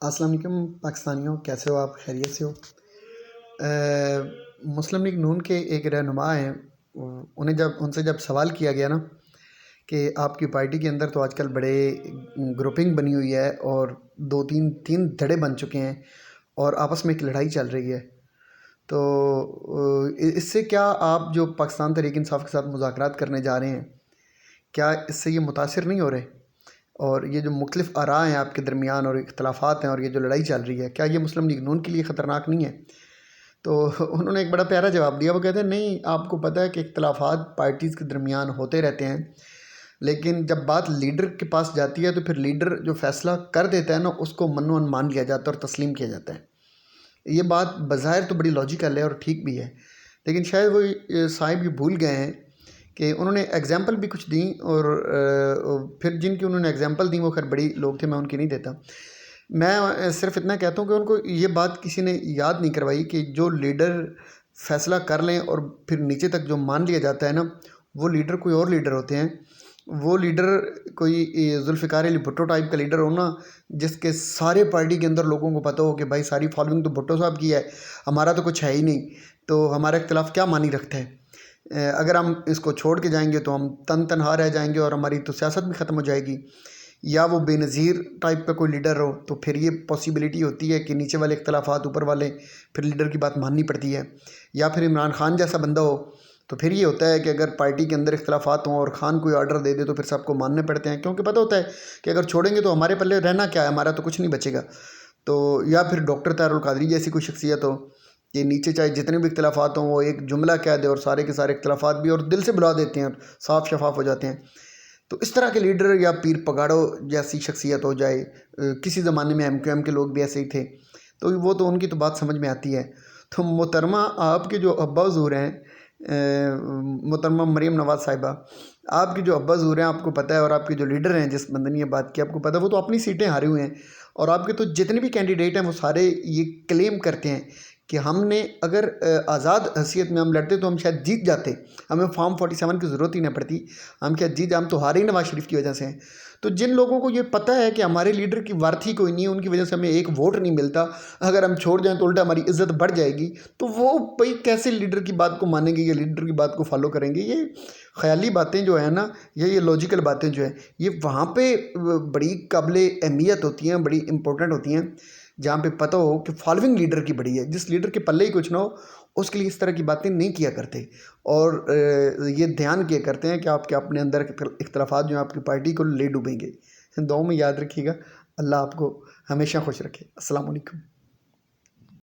السلام علیکم پاکستانیوں، کیسے ہو آپ؟ خیریت سے ہو؟ مسلم لیگ نون کے ایک رہنما ہیں، ان سے جب سوال کیا گیا نا کہ آپ کی پارٹی کے اندر تو آج کل بڑے گروپنگ بنی ہوئی ہے اور تین دھڑے بن چکے ہیں اور آپس میں ایک لڑائی چل رہی ہے، تو اس سے کیا آپ جو پاکستان تحریک انصاف کے ساتھ مذاکرات کرنے جا رہے ہیں، کیا اس سے یہ متاثر نہیں ہو رہے؟ اور یہ جو مختلف آراء ہیں آپ کے درمیان اور اختلافات ہیں اور یہ جو لڑائی چل رہی ہے، کیا یہ مسلم لیگ نون کے لیے خطرناک نہیں ہے؟ تو انہوں نے ایک بڑا پیارا جواب دیا۔ وہ کہتے ہیں نہیں، آپ کو پتہ ہے کہ اختلافات پارٹیز کے درمیان ہوتے رہتے ہیں، لیکن جب بات لیڈر کے پاس جاتی ہے تو پھر لیڈر جو فیصلہ کر دیتا ہے نا، اس کو منو مان لیا جاتا ہے اور تسلیم کیا جاتا ہے۔ یہ بات بظاہر تو بڑی لاجیکل ہے اور ٹھیک بھی ہے، لیکن شاید وہ صاحب یہ بھول گئے ہیں کہ انہوں نے ایگزامپل بھی کچھ دیں، اور پھر جن کی انہوں نے ایگزامپل دیں وہ خیر بڑی لوگ تھے، میں ان کی نہیں دیتا۔ میں صرف اتنا کہتا ہوں کہ ان کو یہ بات کسی نے یاد نہیں کروائی کہ جو لیڈر فیصلہ کر لیں اور پھر نیچے تک جو مان لیا جاتا ہے نا، وہ لیڈر کوئی اور لیڈر ہوتے ہیں۔ وہ لیڈر کوئی ذوالفقار علی بھٹو ٹائپ کا لیڈر ہونا، جس کے سارے پارٹی کے اندر لوگوں کو پتہ ہو کہ بھائی ساری فالوئنگ تو بھٹو صاحب کی ہے، ہمارا تو کچھ ہے ہی نہیں، تو ہمارا اختلاف کیا معنی رکھتا ہے؟ اگر ہم اس کو چھوڑ کے جائیں گے تو ہم تنہا رہ جائیں گے اور ہماری تو سیاست بھی ختم ہو جائے گی۔ یا وہ بے نظیر ٹائپ کا کوئی لیڈر ہو تو پھر یہ پاسیبلٹی ہوتی ہے کہ نیچے والے اختلافات اوپر والے پھر لیڈر کی بات ماننی پڑتی ہے۔ یا پھر عمران خان جیسا بندہ ہو تو پھر یہ ہوتا ہے کہ اگر پارٹی کے اندر اختلافات ہوں اور خان کوئی آرڈر دے دے تو پھر سب کو ماننے پڑتے ہیں، کیونکہ پتہ ہوتا ہے کہ اگر چھوڑیں گے تو ہمارے پلے رہنا کیا ہے، ہمارا تو کچھ نہیں بچے گا۔ تو یا پھر ڈاکٹر طاہر القادری جیسی کوئی شخصیت ہو کہ نیچے چاہے جتنے بھی اختلافات ہوں وہ ایک جملہ کہہ دے اور سارے کے سارے اختلافات بھی اور دل سے بلا دیتے ہیں اور صاف شفاف ہو جاتے ہیں۔ تو اس طرح کے لیڈر یا پیر پگاڑوں جیسی شخصیت ہو جائے، کسی زمانے میں ایم کے لوگ بھی ایسے ہی تھے، تو وہ تو ان کی تو بات سمجھ میں آتی ہے۔ تو محترمہ آپ کے جو ابا حضور ہیں، محترمہ مریم نواز صاحبہ، آپ کے جو ابا حضور ہیں، آپ کو پتہ ہے، اور آپ کے جو لیڈر ہیں جس بندے نے یہ بات کی، آپ کو پتہ ہے وہ تو اپنی سیٹیں ہارے ہوئے ہیں، اور آپ کے تو جتنے بھی کینڈیڈیٹ ہیں وہ سارے یہ کلیم کرتے ہیں کہ ہم نے اگر آزاد حیثیت میں ہم لڑتے تو ہم شاید جیت جاتے، ہمیں فارم 47 کی ضرورت ہی نہ پڑتی، ہم کیا جیت، ہم تو ہارے ہی نواز شریف کی وجہ سے ہیں۔ تو جن لوگوں کو یہ پتہ ہے کہ ہمارے لیڈر کی وارث ہی کوئی نہیں ہے، ان کی وجہ سے ہمیں ایک ووٹ نہیں ملتا، اگر ہم چھوڑ جائیں تو الٹا ہماری عزت بڑھ جائے گی، تو وہ بھائی کیسے لیڈر کی بات کو مانیں گے یا لیڈر کی بات کو فالو کریں گے؟ یہ خیالی باتیں جو ہیں نا، یا یہ لاجیکل باتیں جو ہیں، یہ وہاں پہ بڑی قابل اہمیت ہوتی ہیں، بڑی امپورٹنٹ ہوتی ہیں، جہاں پہ پتہ ہو کہ فالوئنگ لیڈر کی بڑی ہے۔ جس لیڈر کے پلے ہی کچھ نہ ہو اس کے لیے اس طرح کی باتیں نہیں کیا کرتے، اور یہ دھیان کیا کرتے ہیں کہ آپ کے اپنے اندر اختلافات جو ہیں آپ کی پارٹی کو لے ڈوبیں گے۔ دعاؤں میں یاد رکھیے گا۔ اللہ آپ کو ہمیشہ خوش رکھے۔ السلام علیکم۔